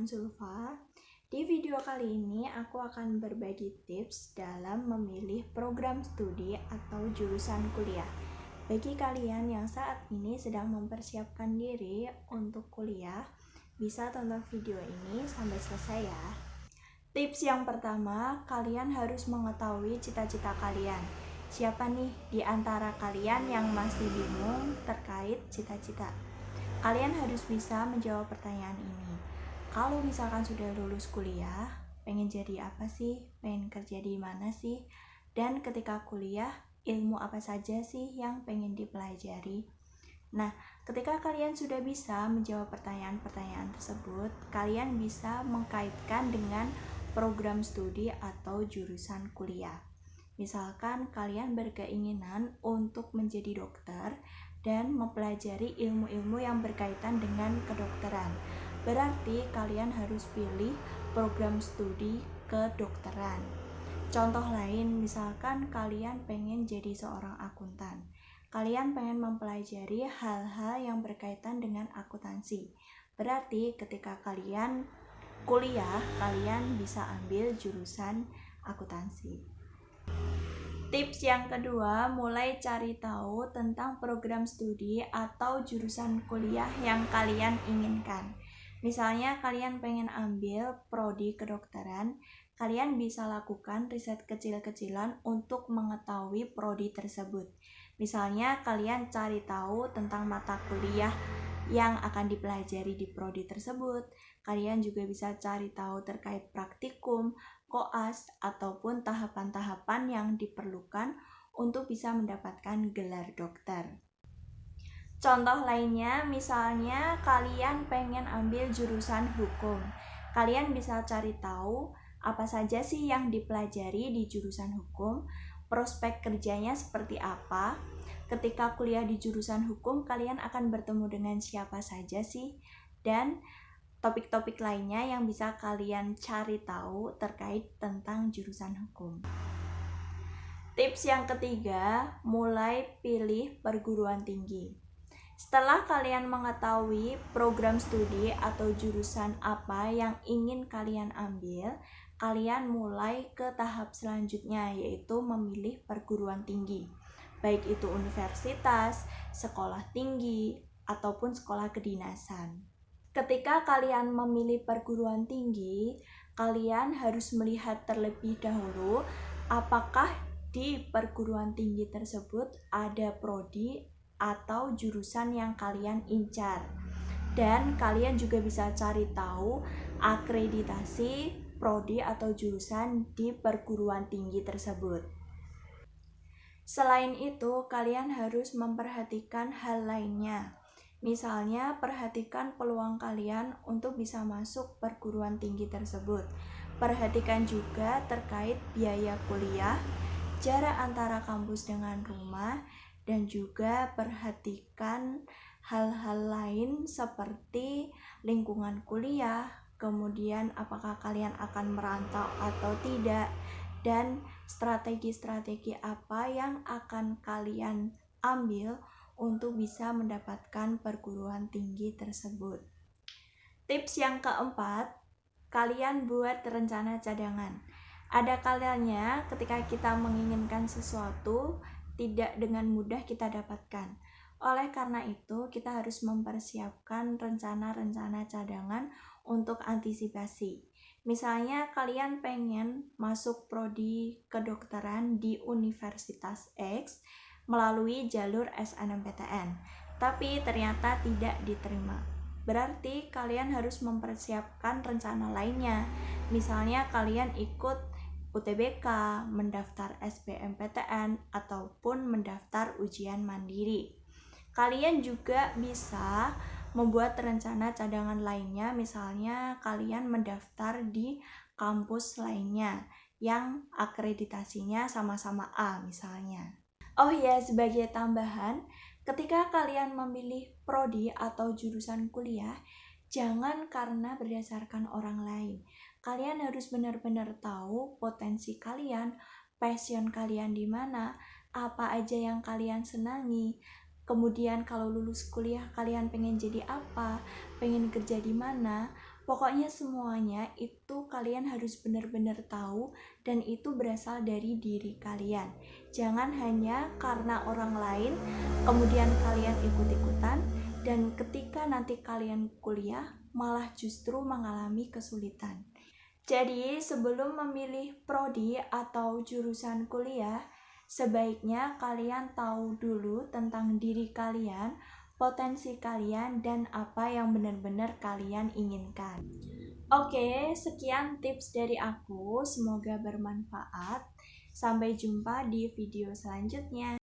Zulfa. Di video kali ini aku akan berbagi tips dalam memilih program studi atau jurusan kuliah. Bagi kalian yang saat ini sedang mempersiapkan diri untuk kuliah, bisa tonton video ini sampai selesai ya. Tips yang pertama, kalian harus mengetahui cita-cita kalian. Siapa nih di antara kalian yang masih bingung terkait cita-cita? Kalian harus bisa menjawab pertanyaan ini. Kalau misalkan sudah lulus kuliah, pengen jadi apa sih? Pengen kerja di mana sih? Dan ketika kuliah, ilmu apa saja sih yang pengen dipelajari? Nah, ketika kalian sudah bisa menjawab pertanyaan-pertanyaan tersebut, kalian bisa mengkaitkan dengan program studi atau jurusan kuliah. Misalkan kalian berkeinginan untuk menjadi dokter dan mempelajari ilmu-ilmu yang berkaitan dengan kedokteran. Berarti kalian harus pilih program studi kedokteran. Contoh lain, misalkan kalian pengen jadi seorang akuntan. Kalian pengen mempelajari hal-hal yang berkaitan dengan akuntansi. Berarti ketika kalian kuliah, kalian bisa ambil jurusan akuntansi. Tips yang kedua, mulai cari tahu tentang program studi atau jurusan kuliah yang kalian inginkan. Misalnya kalian pengen ambil prodi kedokteran, kalian bisa lakukan riset kecil-kecilan untuk mengetahui prodi tersebut. Misalnya kalian cari tahu tentang mata kuliah yang akan dipelajari di prodi tersebut. Kalian juga bisa cari tahu terkait praktikum, koas, ataupun tahapan-tahapan yang diperlukan untuk bisa mendapatkan gelar dokter. Contoh lainnya, misalnya kalian pengen ambil jurusan hukum. Kalian bisa cari tahu apa saja sih yang dipelajari di jurusan hukum, prospek kerjanya seperti apa. Ketika kuliah di jurusan hukum, kalian akan bertemu dengan siapa saja sih, dan topik-topik lainnya yang bisa kalian cari tahu terkait tentang jurusan hukum. Tips yang ketiga, mulai pilih perguruan tinggi. Setelah kalian mengetahui program studi atau jurusan apa yang ingin kalian ambil, kalian mulai ke tahap selanjutnya, yaitu memilih perguruan tinggi. Baik itu universitas, sekolah tinggi, ataupun sekolah kedinasan. Ketika kalian memilih perguruan tinggi, kalian harus melihat terlebih dahulu apakah di perguruan tinggi tersebut ada prodi atau jurusan yang kalian incar. Dan kalian juga bisa cari tahu akreditasi prodi atau jurusan di perguruan tinggi tersebut. Selain itu, kalian harus memperhatikan hal lainnya. Misalnya, perhatikan peluang kalian untuk bisa masuk perguruan tinggi tersebut. Perhatikan juga terkait biaya kuliah, jarak antara kampus dengan rumah, dan juga perhatikan hal-hal lain seperti lingkungan kuliah, kemudian apakah kalian akan merantau atau tidak, dan strategi-strategi apa yang akan kalian ambil untuk bisa mendapatkan perguruan tinggi tersebut. Tips yang keempat, kalian buat rencana cadangan. Ada kalanya ketika kita menginginkan sesuatu, tidak dengan mudah kita dapatkan. Oleh karena itu, kita harus mempersiapkan rencana-rencana cadangan untuk antisipasi. Misalnya kalian pengen masuk prodi kedokteran di Universitas X melalui jalur SNMPTN, tapi ternyata tidak diterima. Berarti kalian harus mempersiapkan rencana lainnya. Misalnya kalian ikut UTBK, mendaftar SBMPTN, ataupun mendaftar ujian mandiri. Kalian juga bisa membuat rencana cadangan lainnya, misalnya kalian mendaftar di kampus lainnya yang akreditasinya sama-sama A misalnya. Oh ya, sebagai tambahan, ketika kalian memilih prodi atau jurusan kuliah, jangan karena berdasarkan orang lain. Kalian harus benar-benar tahu potensi kalian, passion kalian di mana, apa aja yang kalian senangi. Kemudian kalau lulus kuliah kalian pengen jadi apa, pengen kerja di mana. Pokoknya semuanya itu kalian harus benar-benar tahu dan itu berasal dari diri kalian. Jangan hanya karena orang lain kemudian kalian ikut-ikutan dan ketika nanti kalian kuliah malah justru mengalami kesulitan. Jadi sebelum memilih prodi atau jurusan kuliah, sebaiknya kalian tahu dulu tentang diri kalian, potensi kalian, dan apa yang benar-benar kalian inginkan. Oke, sekian tips dari aku. Semoga bermanfaat. Sampai jumpa di video selanjutnya.